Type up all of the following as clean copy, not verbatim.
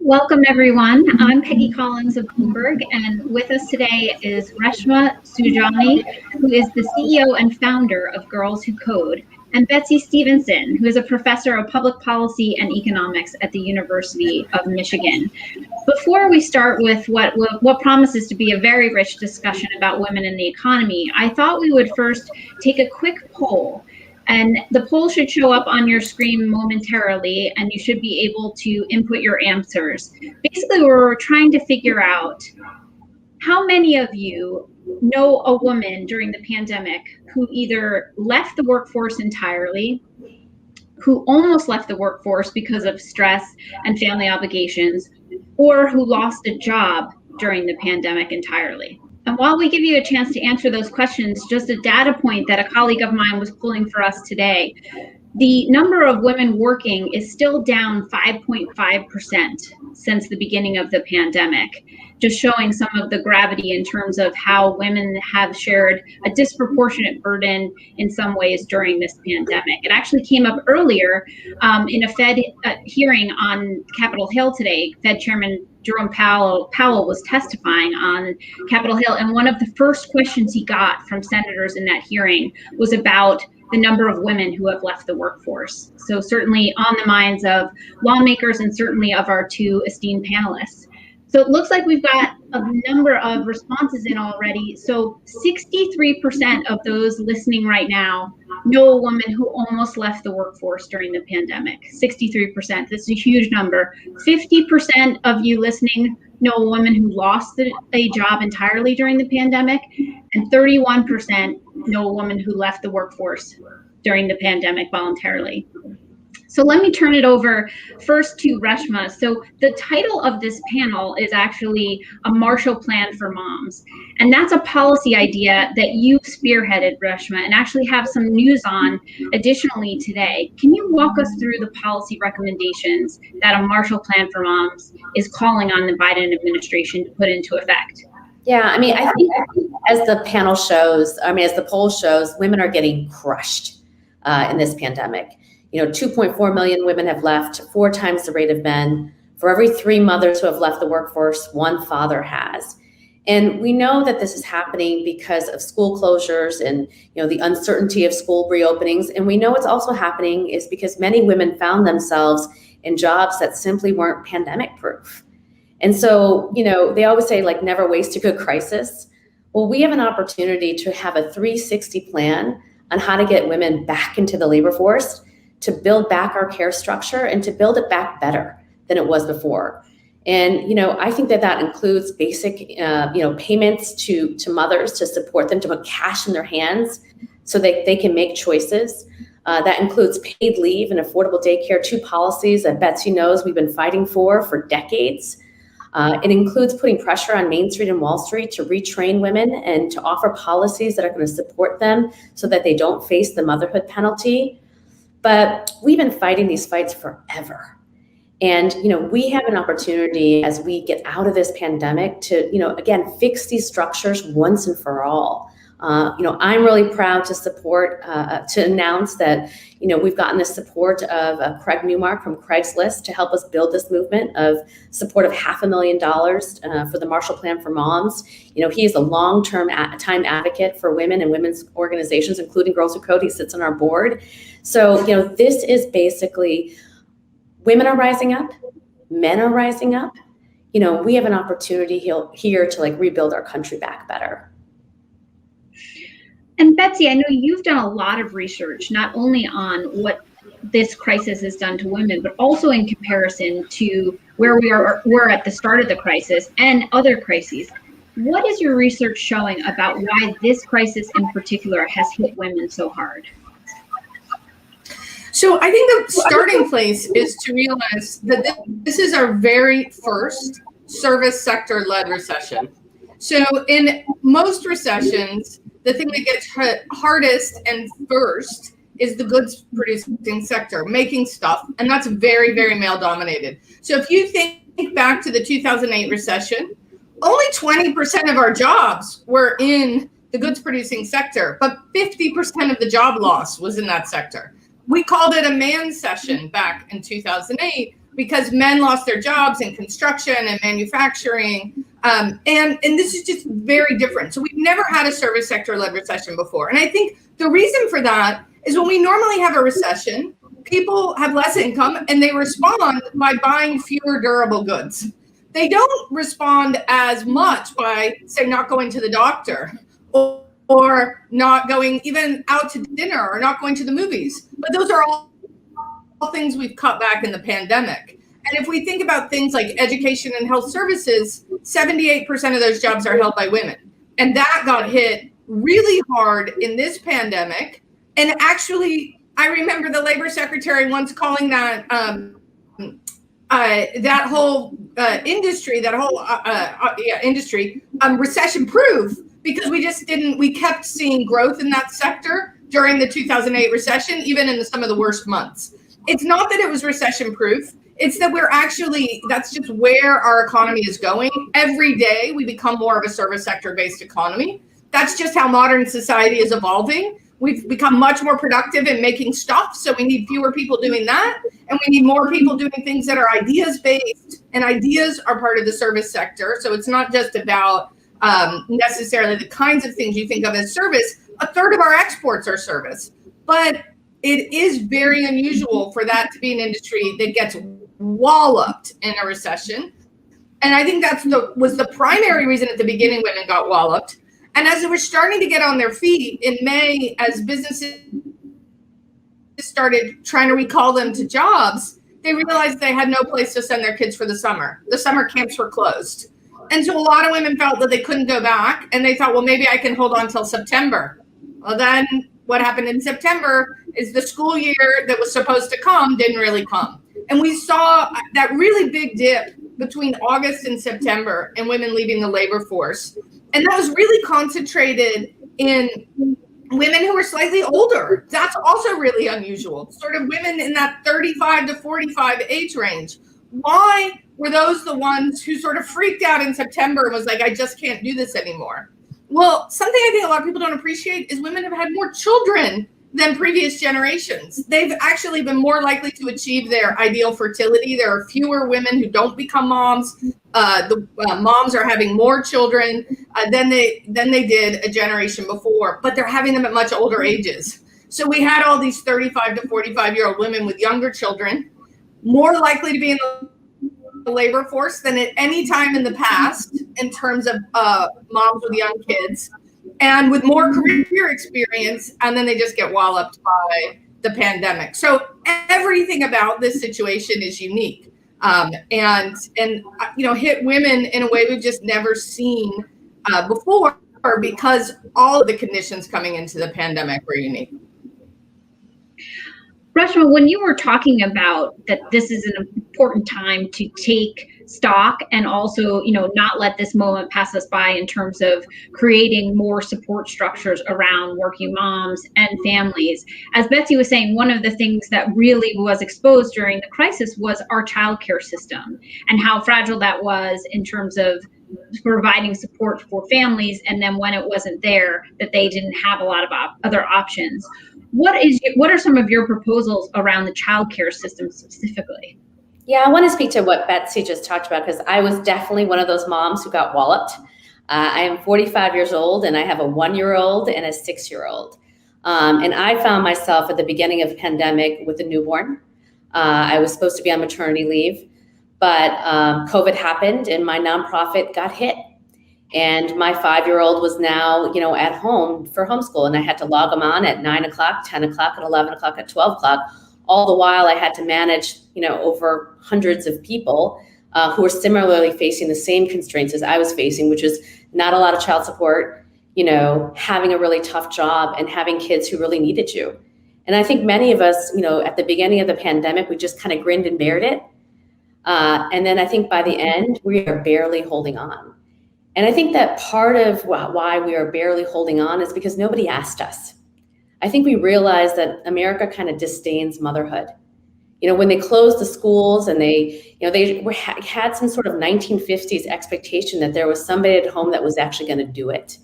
Welcome, everyone. I'm Peggy Collins of Bloomberg, and with us today is Reshma Saujani, who is the CEO and founder of Girls Who Code, and Betsey Stevenson, who is a professor of public policy and economics at the University of Michigan. Before we start with what promises to be a very rich discussion about women in the economy, I thought we would first take a quick poll. And the poll should show up on your screen momentarily, and you should be able to input your answers. Basically, we're trying to figure out how many of you know a woman during the pandemic who either left the workforce entirely, who almost left the workforce because of stress and family obligations, or who lost a job during the pandemic entirely. And while we give you a chance to answer those questions, just a data point that a colleague of mine was pulling for us today, the number of women working is still down 5.5% since the beginning of the pandemic, just showing some of the gravity in terms of how women have shared a disproportionate burden in some ways during this pandemic. It actually came up earlier in a Fed hearing on Capitol Hill today. Fed Chairman Jerome Powell was testifying on Capitol Hill, and one of the first questions he got from senators in that hearing was about the number of women who have left the workforce. So certainly on the minds of lawmakers and certainly of our two esteemed panelists. So it looks like we've got a number of responses in already. So 63% of those listening right now know a woman who almost left the workforce during the pandemic. 63%, that's a huge number. 50% of you listening know a woman who lost a job entirely during the pandemic, and 31% know a woman who left the workforce during the pandemic voluntarily. So let me turn it over first to Reshma. So the title of this panel is actually a Marshall Plan for Moms. And that's a policy idea that you spearheaded, Reshma, and actually have some news on additionally today. Can you walk us through the policy recommendations that a Marshall Plan for Moms is calling on the Biden administration to put into effect? Yeah, I mean, I think as the panel shows, as the poll shows, women are getting crushed in this pandemic. 2.4 million women have left, 4 times the rate of men. For every 3 mothers who have left the workforce, 1 father has. And we know that this is happening because of school closures and the uncertainty of school reopenings. And we know it's also happening is because many women found themselves in jobs that simply weren't pandemic proof. And so, they always say, never waste a good crisis. Well, we have an opportunity to have a 360 plan on how to get women back into the labor force, to build back our care structure and to build it back better than it was before. And, I think that includes basic, payments to mothers to support them, to put cash in their hands so that they can make choices. That includes paid leave and affordable daycare, 2 policies that Betsey knows we've been fighting for decades. It includes putting pressure on Main Street and Wall Street to retrain women and to offer policies that are going to support them so that they don't face the motherhood penalty. But we've been fighting these fights forever. And, we have an opportunity as we get out of this pandemic to, again, fix these structures once and for all. I'm really proud to support, to announce that, we've gotten the support of Craig Newmark from Craigslist to help us build this movement of support of $500,000 for the Marshall Plan for Moms. He is a long-term time advocate for women and women's organizations, including Girls Who Code. He sits on our board. So, this is basically women are rising up, men are rising up. We have an opportunity here to rebuild our country back better. And Betsey, I know you've done a lot of research, not only on what this crisis has done to women, but also in comparison to where we're at the start of the crisis and other crises. What is your research showing about why this crisis in particular has hit women so hard? So I think the starting place is to realize that this is our very first service sector-led recession. So in most recessions, the thing that gets hit hardest and first is the goods producing sector, making stuff. And that's very, very male dominated. So if you think back to the 2008 recession, only 20% of our jobs were in the goods producing sector, but 50% of the job loss was in that sector. We called it a man session back in 2008, because men lost their jobs in construction and manufacturing. And this is just very different. So we've never had a service sector-led recession before. And I think the reason for that is when we normally have a recession, people have less income and they respond by buying fewer durable goods. They don't respond as much by, say, not going to the doctor or not going even out to dinner or not going to the movies. But those are all things we've cut back in the pandemic. And if we think about things like education and health services, 78% of those jobs are held by women. And that got hit really hard in this pandemic. And actually, I remember the labor secretary once calling that that whole industry, recession proof, because we kept seeing growth in that sector during the 2008 recession, even in some of the worst months. It's not that it was recession proof. It's that that's just where our economy is going. Every day we become more of a service sector based economy. That's just how modern society is evolving. We've become much more productive in making stuff. So we need fewer people doing that. And we need more people doing things that are ideas based, and ideas are part of the service sector. So it's not just about necessarily the kinds of things you think of as service. A third of our exports are service, but it is very unusual for that to be an industry that gets walloped in a recession. And I think was the primary reason at the beginning women got walloped. And as they were starting to get on their feet in May, as businesses started trying to recall them to jobs, they realized they had no place to send their kids for the summer. The summer camps were closed. And so a lot of women felt that they couldn't go back, and they thought, well, maybe I can hold on till September. Well, then what happened in September is the school year that was supposed to come didn't really come. And we saw that really big dip between August and September in women leaving the labor force. And that was really concentrated in women who were slightly older. That's also really unusual. Sort of women in that 35 to 45 age range. Why were those the ones who sort of freaked out in September and was like, I just can't do this anymore? Well, something I think a lot of people don't appreciate is women have had more children than previous generations. They've actually been more likely to achieve their ideal fertility. There are fewer women who don't become moms. The moms are having more children than they did a generation before, but they're having them at much older ages. So we had all these 35 to 45-year-old women with younger children, more likely to be in the labor force than at any time in the past in terms of moms with young kids, and with more career experience, and then they just get walloped by the pandemic. So everything about this situation is unique, and hit women in a way we've just never seen before, because all of the conditions coming into the pandemic were unique. Reshma, when you were talking about that this is an important time to take stock and also, not let this moment pass us by in terms of creating more support structures around working moms and families. As Betsey was saying, one of the things that really was exposed during the crisis was our childcare system and how fragile that was in terms of providing support for families. And then when it wasn't there, that they didn't have a lot of other options. What are some of your proposals around the childcare system specifically? Yeah, I want to speak to what Betsey just talked about, because I was definitely one of those moms who got walloped. I am 45 years old, and I have a 1-year-old and a 6-year-old. And I found myself at the beginning of the pandemic with a newborn. I was supposed to be on maternity leave, but COVID happened and my nonprofit got hit. And my 5-year-old was now, at home for homeschool, and I had to log them on at 9 o'clock, 10 o'clock, and 11 o'clock, at 12 o'clock. All the while I had to manage, over hundreds of people who were similarly facing the same constraints as I was facing, which is not a lot of child support, having a really tough job and having kids who really needed you. And I think many of us, at the beginning of the pandemic, we just kind of grinned and bared it. And then I think by the end, we are barely holding on. And I think that part of why we are barely holding on is because nobody asked us. I think we realized that America kind of disdains motherhood. When they closed the schools and they had some sort of 1950s expectation that there was somebody at home that was actually going to do it.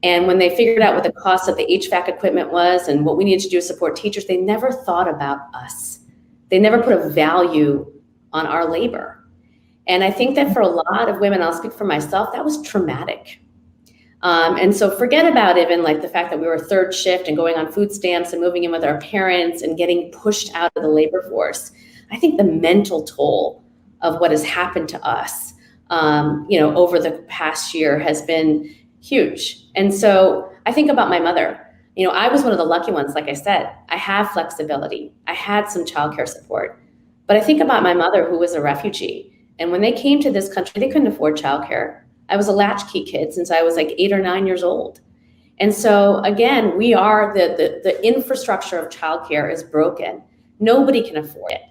And when they figured out what the cost of the HVAC equipment was and what we needed to do to support teachers, they never thought about us. They never put a value on our labor. And I think that for a lot of women, I'll speak for myself, that was traumatic. And so forget about even like the fact that we were third shift and going on food stamps and moving in with our parents and getting pushed out of the labor force. I think the mental toll of what has happened to us, over the past year has been huge. And so I think about my mother. I was one of the lucky ones. Like I said, I have flexibility. I had some childcare support, but I think about my mother who was a refugee. And when they came to this country, they couldn't afford childcare. I was a latchkey kid since I was like 8 or 9 years old. And so again, we are the infrastructure of childcare is broken. Nobody can afford it.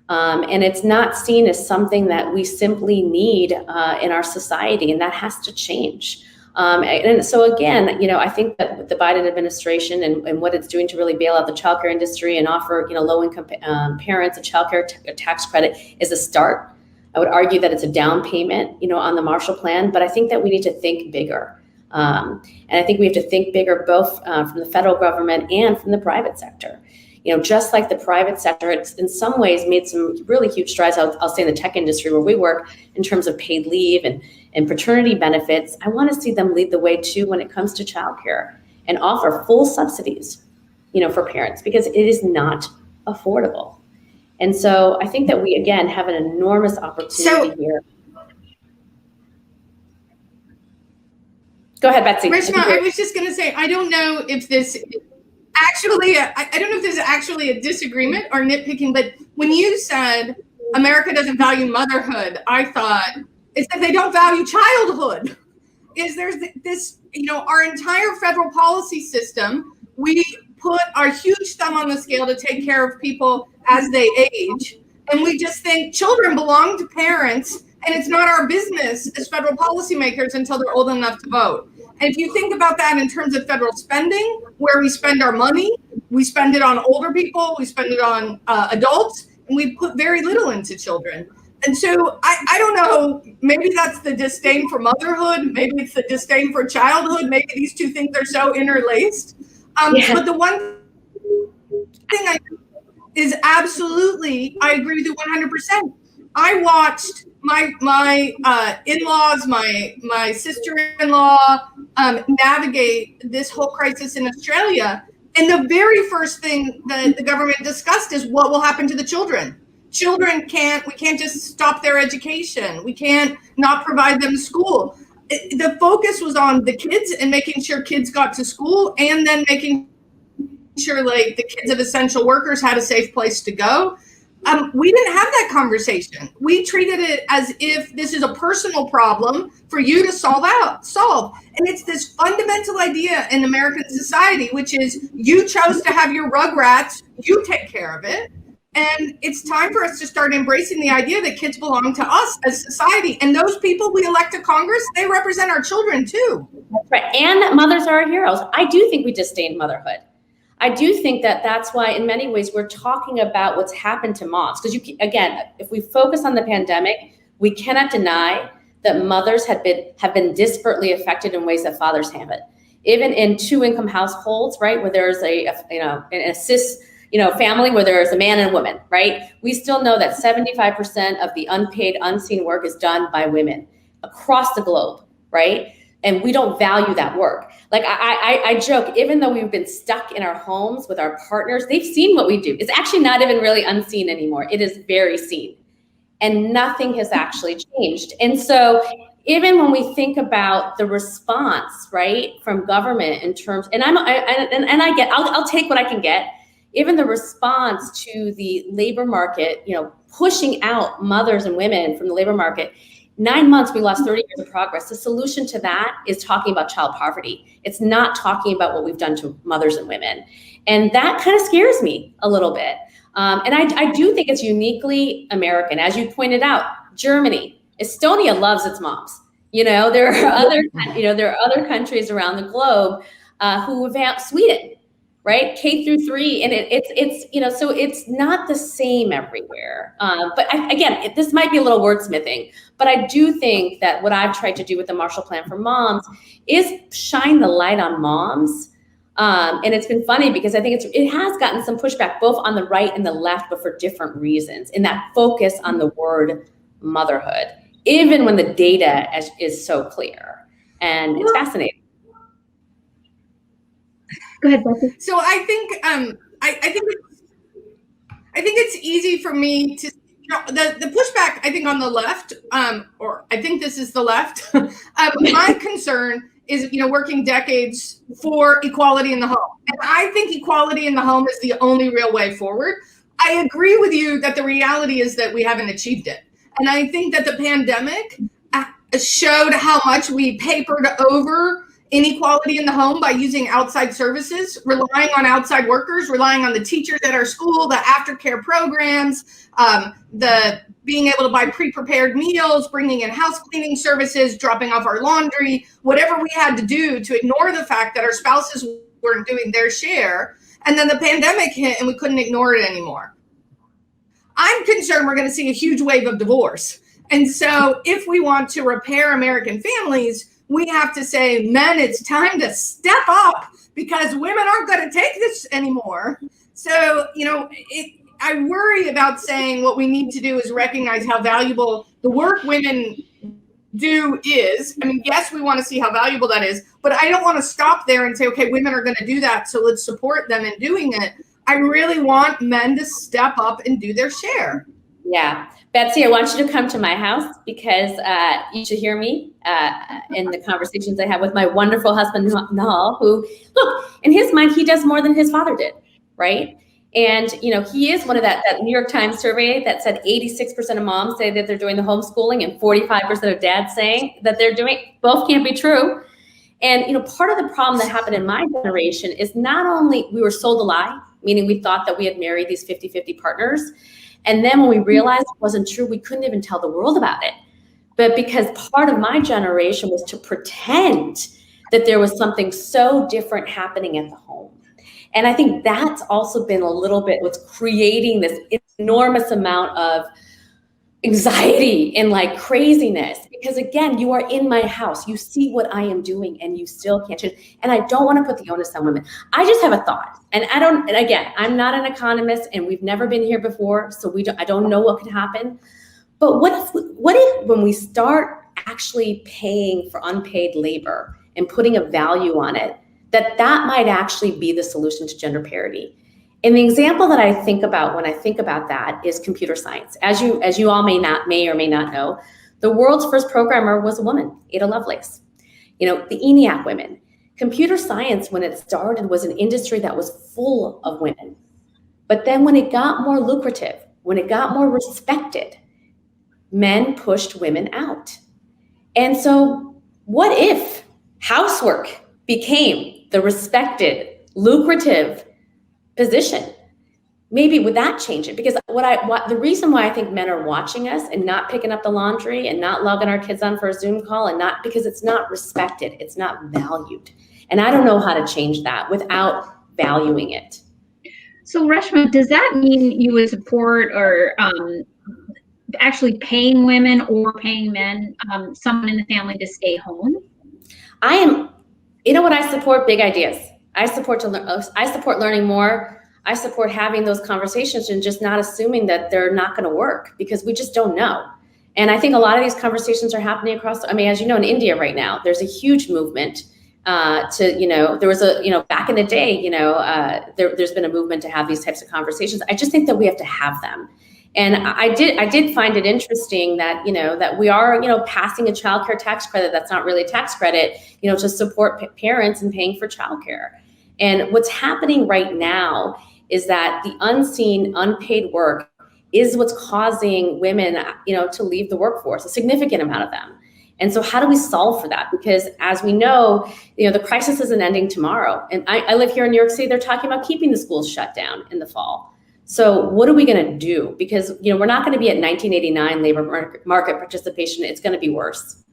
And it's not seen as something that we simply need in our society, and that has to change. And so again, I think that with the Biden administration and what it's doing to really bail out the childcare industry and offer, low-income parents a childcare tax credit is a start. I would argue that it's a down payment, on the Marshall Plan, but I think that we need to think bigger. And I think we have to think bigger, both from the federal government and from the private sector. Just like the private sector, it's in some ways made some really huge strides. I'll say in the tech industry where we work in terms of paid leave and paternity benefits. I want to see them lead the way too when it comes to childcare and offer full subsidies, for parents, because it is not affordable. And so I think that we, again, have an enormous opportunity here. Go ahead, Betsey. Reshma, I was just going to say, I don't know if this actually, I don't know if this is actually a disagreement or nitpicking, but when you said America doesn't value motherhood, I thought it's that they don't value childhood. There's this, our entire federal policy system, we put our huge thumb on the scale to take care of people as they age. And we just think children belong to parents, and it's not our business as federal policymakers until they're old enough to vote. And if you think about that in terms of federal spending, where we spend our money, we spend it on older people, we spend it on adults, and we put very little into children. And so I don't know, maybe that's the disdain for motherhood, maybe it's the disdain for childhood, maybe these two things are so interlaced. But the one thing is absolutely, I agree with you 100%. I watched my in-laws, my sister-in-law navigate this whole crisis in Australia. And the very first thing that the government discussed is what will happen to the children. We can't just stop their education. We can't not provide them school. The focus was on the kids and making sure kids got to school, and then making sure like the kids of essential workers had a safe place to go. We didn't have that conversation. We treated it as if this is a personal problem for you to solve. And it's this fundamental idea in American society, which is you chose to have your rugrats, you take care of it. And it's time for us to start embracing the idea that kids belong to us as society. And those people we elect to Congress, they represent our children too. That's right. And mothers are our heroes. I do think we disdain motherhood. I do think that that's why in many ways we're talking about what's happened to moms. Because again, if we focus on the pandemic, we cannot deny that mothers have been disparately affected in ways that fathers haven't. Even in 2-income households, right, where there's an cis family where there is a man and a woman, right? We still know that 75% of the unpaid, unseen work is done by women across the globe, right? And we don't value that work. Like I joke, even though we've been stuck in our homes with our partners, they've seen what we do. It's actually not even really unseen anymore. It is very seen. And nothing has actually changed. And so even when we think about the response, right, from government in terms, I'll take what I can get. Even the response to the labor market, pushing out mothers and women from the labor market, 9 months, we lost 30 years of progress. The solution to that is talking about child poverty. It's not talking about what we've done to mothers and women. And that kind of scares me a little bit. And I do think it's uniquely American. As you pointed out, Germany, Estonia loves its moms. There are other countries around the globe who have Sweden, right? K-3, and it's so it's not the same everywhere. But again, this might be a little wordsmithing, but I do think that what I've tried to do with the Marshall Plan for Moms is shine the light on moms And it's been funny because I think it has gotten some pushback both on the right and the left, but for different reasons. And that focus on the word motherhood, even when the data is so clear. And it's fascinating. Go ahead, Betsey. So I think I think it's easy for me to, the pushback, I think on the left, or I think this is the left, my concern is, working decades for equality in the home. And I think equality in the home is the only real way forward. I agree with you that the reality is that we haven't achieved it. And I think that the pandemic showed how much we papered over inequality in the home by using outside services, relying on outside workers, relying on the teachers at our school, the aftercare programs, the being able to buy pre-prepared meals, bringing in house cleaning services, dropping off our laundry, whatever we had to do to ignore the fact that our spouses weren't doing their share. And then the pandemic hit and we couldn't ignore it anymore. I'm concerned we're going to see a huge wave of divorce. And so if we want to repair American families, we have to say, men, it's time to step up because women aren't going to take this anymore. So, I worry about saying what we need to do is recognize how valuable the work women do is. I mean, yes, we want to see how valuable that is, but I don't want to stop there and say, okay, women are going to do that, so let's support them in doing it. I really want men to step up and do their share. Yeah. Betsey, I want you to come to my house because you should hear me in the conversations I have with my wonderful husband, Nahal, who, look, in his mind, he does more than his father did, right? And, he is one of that New York Times survey that said 86% of moms say that they're doing the homeschooling and 45% of dads saying that they're doing, both can't be true. And, part of the problem that happened in my generation is not only we were sold a lie, meaning we thought that we had married these 50-50 partners. And then when we realized it wasn't true, we couldn't even tell the world about it. But because part of my generation was to pretend that there was something so different happening at the home. And I think that's also been a little bit what's creating this enormous amount of anxiety and craziness. Because again, you are in my house, you see what I am doing and you still can't change. And I don't want to put the onus on women. I just have a thought. And again, I'm not an economist and we've never been here before. So I don't know what could happen. But what if when we start actually paying for unpaid labor and putting a value on it, that might actually be the solution to gender parity? And the example that I think about when I think about that is computer science. As you all may or may not know, the world's first programmer was a woman, Ada Lovelace. The ENIAC women. Computer science, when it started, was an industry that was full of women. But then when it got more lucrative, when it got more respected, men pushed women out. And so what if housework became the respected, lucrative position? Maybe would that change it? Because the reason why I think men are watching us and not picking up the laundry and not logging our kids on for a Zoom call and not because it's not respected, it's not valued. And I don't know how to change that without valuing it. So Reshma, does that mean you would support or actually paying women or paying men, someone in the family to stay home? I support big ideas. I support learning more. I support having those conversations and just not assuming that they're not going to work because we just don't know. And I think a lot of these conversations are happening across, as you know, in India right now, there's a huge movement there was back in the day, there's been a movement to have these types of conversations. I just think that we have to have them. And I did find it interesting that, that we are, passing a childcare tax credit. That's not really a tax credit, to support parents and paying for childcare. And what's happening right now is that the unseen, unpaid work is what's causing women, to leave the workforce, a significant amount of them. And so how do we solve for that? Because as we know, the crisis isn't ending tomorrow. And I live here in New York City. They're talking about keeping the schools shut down in the fall. So what are we going to do? Because, we're not going to be at 1989 labor market participation. It's going to be worse.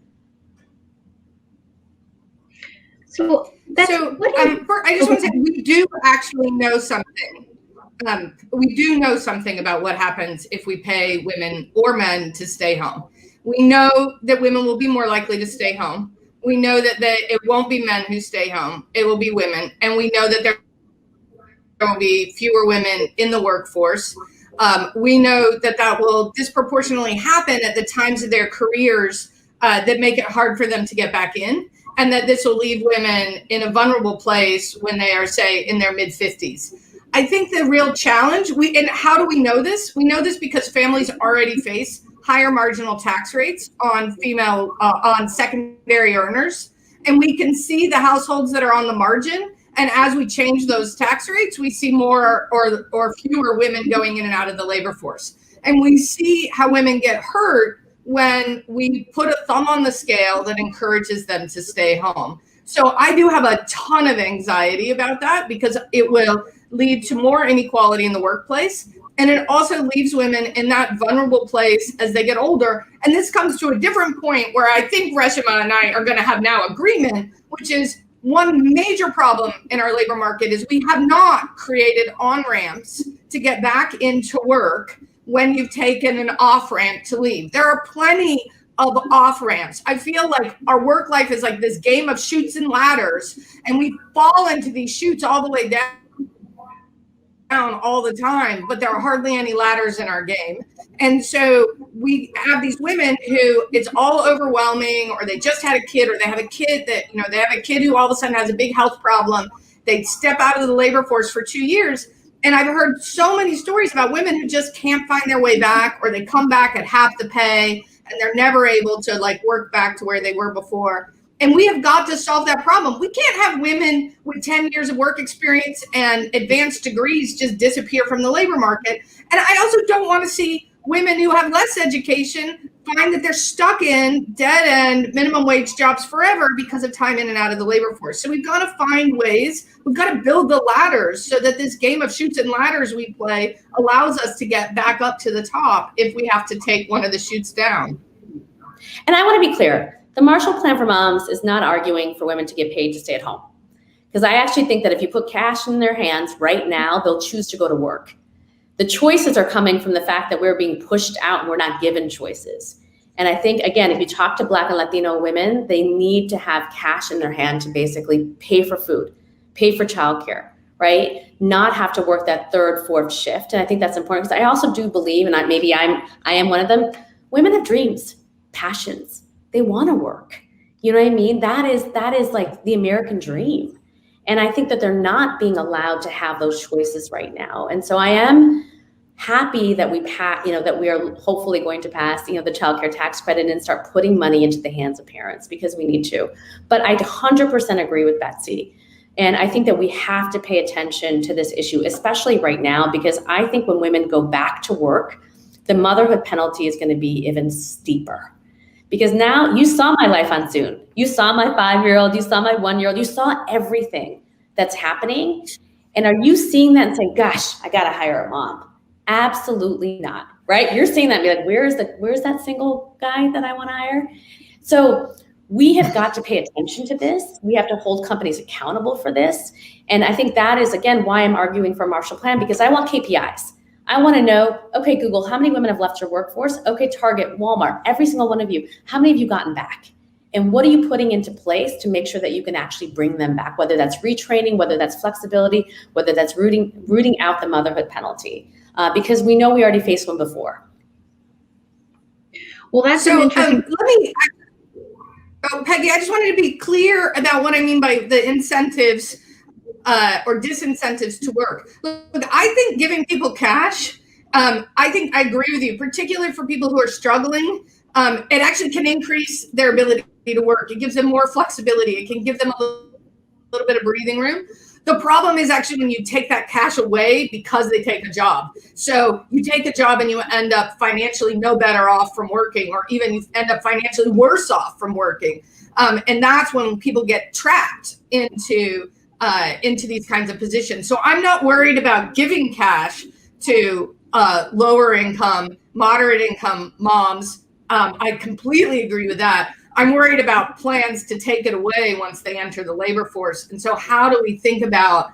So I just want to say we do actually know something. We do know something about what happens if we pay women or men to stay home. We know that women will be more likely to stay home. We know that it won't be men who stay home. It will be women. And we know that there will be fewer women in the workforce. We know that will disproportionately happen at the times of their careers that make it hard for them to get back in, and that this will leave women in a vulnerable place when they are, say, in their mid-50s. I think the real challenge, and how do we know this? We know this because families already face higher marginal tax rates on on secondary earners. And we can see the households that are on the margin. And as we change those tax rates, we see more or fewer women going in and out of the labor force. And we see how women get hurt when we put a thumb on the scale that encourages them to stay home. So I do have a ton of anxiety about that, because it will lead to more inequality in the workplace. And it also leaves women in that vulnerable place as they get older. And this comes to a different point where I think Reshma and I are going to have now agreement, which is one major problem in our labor market is we have not created on-ramps to get back into work when you've taken an off-ramp to leave. There are plenty of off-ramps. I feel like our work life is like this game of chutes and ladders, and we fall into these chutes all the way down all the time, but there are hardly any ladders in our game. And so we have these women who it's all overwhelming, or they just had a kid, or they have a kid that, they have a kid who all of a sudden has a big health problem. They step out of the labor force for 2 years. And I've heard so many stories about women who just can't find their way back, or they come back at half the pay and they're never able to work back to where they were before. And we have got to solve that problem. We can't have women with 10 years of work experience and advanced degrees just disappear from the labor market. And I also don't want to see women who have less education find that they're stuck in dead-end minimum wage jobs forever because of time in and out of the labor force. So we've got to find ways, we've got to build the ladders so that this game of chutes and ladders we play allows us to get back up to the top if we have to take one of the chutes down. And I want to be clear. The Marshall Plan for Moms is not arguing for women to get paid to stay at home. Because I actually think that if you put cash in their hands right now, they'll choose to go to work. The choices are coming from the fact that we're being pushed out and we're not given choices. And I think, again, if you talk to Black and Latino women, they need to have cash in their hand to basically pay for food, pay for childcare, right? Not have to work that third, fourth shift. And I think that's important, because I also do believe, and I am one of them, women have dreams, passions. They want to work. You know what I mean? That is like the American dream. And I think that they're not being allowed to have those choices right now. And so I am happy that that we are hopefully going to pass, the child care tax credit and start putting money into the hands of parents, because we need to. But I 100% agree with Betsey. And I think that we have to pay attention to this issue, especially right now, because I think when women go back to work, the motherhood penalty is going to be even steeper. Because now you saw my life on Zoom. You saw my 5-year-old, you saw my 1-year-old, you saw everything that's happening. And are you seeing that and saying, gosh, I got to hire a mom? Absolutely not, right? You're seeing that and be like, where's that single guy that I want to hire? So we have got to pay attention to this. We have to hold companies accountable for this. And I think that is, again, why I'm arguing for a Marshall Plan, because I want KPIs. I want to know, okay, Google, how many women have left your workforce? Okay, Target, Walmart, every single one of you. How many have you gotten back? And what are you putting into place to make sure that you can actually bring them back, whether that's retraining, whether that's flexibility, whether that's rooting out the motherhood penalty, because we know we already faced one before. Well, that's so interesting. Peggy, I just wanted to be clear about what I mean by the incentives or disincentives to work. Look, I think giving people cash, I think I agree with you, particularly for people who are struggling. It actually can increase their ability to work. It gives them more flexibility. It can give them a little bit of breathing room. The problem is actually when you take that cash away because they take a job. So you take a job and you end up financially no better off from working, or even you end up financially worse off from working. And that's when people get trapped into these kinds of positions. So I'm not worried about giving cash to lower income, moderate income moms. I completely agree with that. I'm worried about plans to take it away once they enter the labor force. And so how do we think about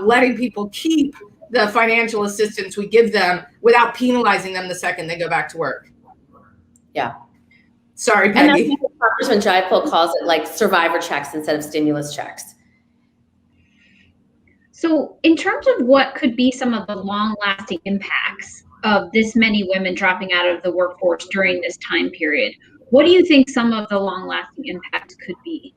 letting people keep the financial assistance we give them without penalizing them the second they go back to work? Yeah. Sorry, Peggy. Congressman Jayapal calls it like survivor checks instead of stimulus checks. So in terms of what could be some of the long-lasting impacts of this many women dropping out of the workforce during this time period, what do you think some of the long-lasting impacts could be?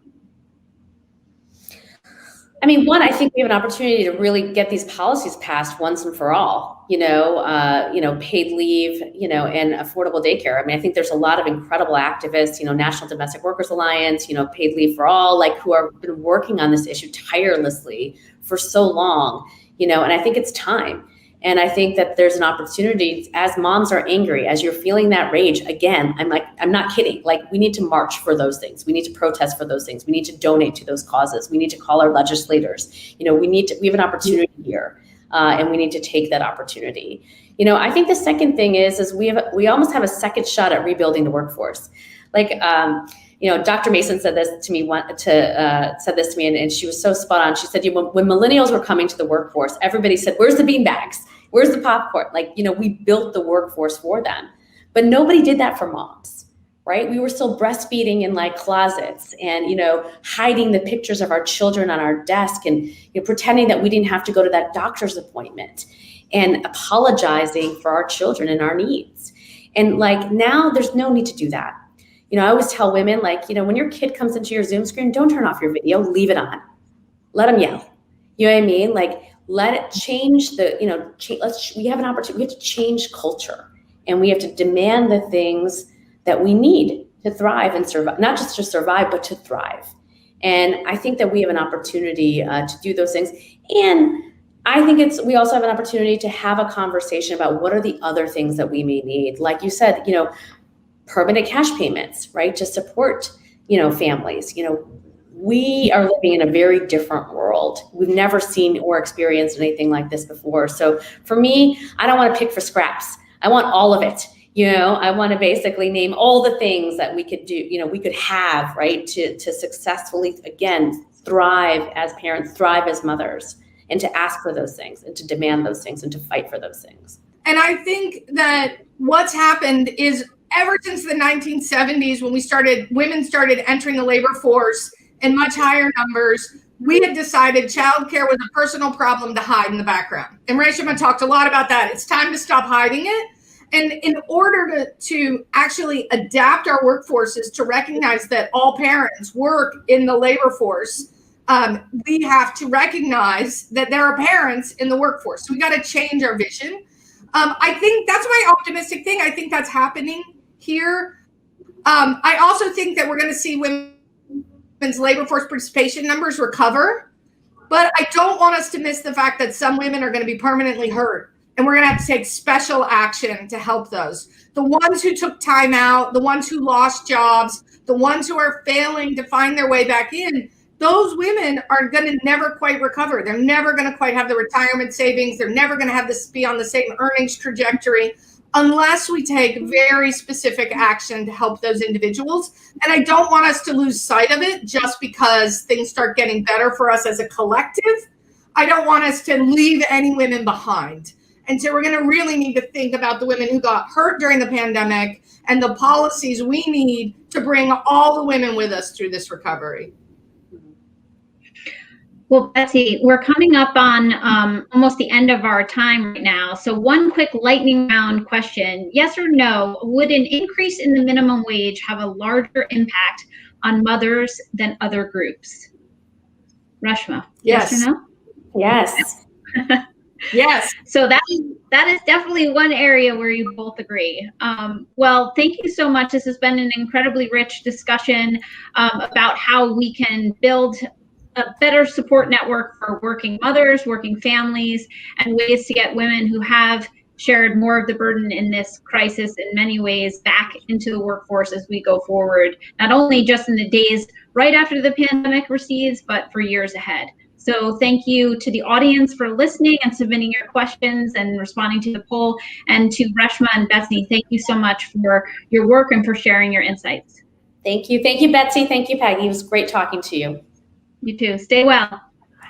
I mean, one, I think we have an opportunity to really get these policies passed once and for all, paid leave, and affordable daycare. I mean, I think there's a lot of incredible activists, National Domestic Workers Alliance, paid leave for all, who have been working on this issue tirelessly for so long, and I think it's time. And I think that there's an opportunity, as moms are angry, as you're feeling that rage, again, I'm not kidding. We need to march for those things. We need to protest for those things. We need to donate to those causes. We need to call our legislators. We have an opportunity here, and we need to take that opportunity. I think the second thing is we almost have a second shot at rebuilding the workforce. Dr. Mason said this to me, and she was so spot on. She said, when millennials were coming to the workforce, everybody said, "Where's the beanbags? Where's the popcorn?" We built the workforce for them, but nobody did that for moms, right? We were still breastfeeding in closets and, hiding the pictures of our children on our desk and pretending that we didn't have to go to that doctor's appointment and apologizing for our children and our needs. And now there's no need to do that. I always tell women, when your kid comes into your Zoom screen, don't turn off your video, leave it on. Let them yell. You know what I mean? Let it change we have an opportunity. We have to change culture, and we have to demand the things that we need to thrive and survive, not just to survive, but to thrive. And I think that we have an opportunity to do those things. And I think we also have an opportunity to have a conversation about what are the other things that we may need. Like you said, permanent cash payments, right, to support, families. We are living in a very different world. We've never seen or experienced anything like this before. So for me, I don't want to pick for scraps. I want all of it. I want to basically name all the things that we could do, we could have, right, to successfully, again, thrive as parents, thrive as mothers, and to ask for those things and to demand those things and to fight for those things. And I think that what's happened is ever since the 1970s, when women started entering the labor force in much higher numbers, we had decided childcare was a personal problem to hide in the background. And Reshma talked a lot about that. It's time to stop hiding it. And in order to actually adapt our workforces to recognize that all parents work in the labor force, we have to recognize that there are parents in the workforce. So we got to change our vision. I think that's my optimistic thing. I think that's happening here. I also think that we're going to see women's labor force participation numbers recover, but I don't want us to miss the fact that some women are going to be permanently hurt, and we're going to have to take special action to help those. The ones who took time out, the ones who lost jobs, the ones who are failing to find their way back in, those women are going to never quite recover. They're never going to quite have the retirement savings. They're never going to have this be on the same earnings trajectory unless we take very specific action to help those individuals. And I don't want us to lose sight of it just because things start getting better for us as a collective. I don't want us to leave any women behind. And so we're going to really need to think about the women who got hurt during the pandemic and the policies we need to bring all the women with us through this recovery. Well, Betsey, we're coming up on almost the end of our time right now. So one quick lightning round question. Yes or no, would an increase in the minimum wage have a larger impact on mothers than other groups? Reshma, yes or no? Yes. Yes. So that is definitely one area where you both agree. Well, thank you so much. This has been an incredibly rich discussion about how we can build a better support network for working mothers, working families, and ways to get women who have shared more of the burden in this crisis in many ways back into the workforce as we go forward, not only just in the days right after the pandemic recedes, but for years ahead. So thank you to the audience for listening and submitting your questions and responding to the poll, and to Reshma and Betsey, thank you so much for your work and for sharing your insights. Thank you. Thank you, Betsey. Thank you, Peggy. It was great talking to you. You too. Stay well.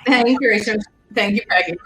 Thank you, Reshma. Thank you, Peggy.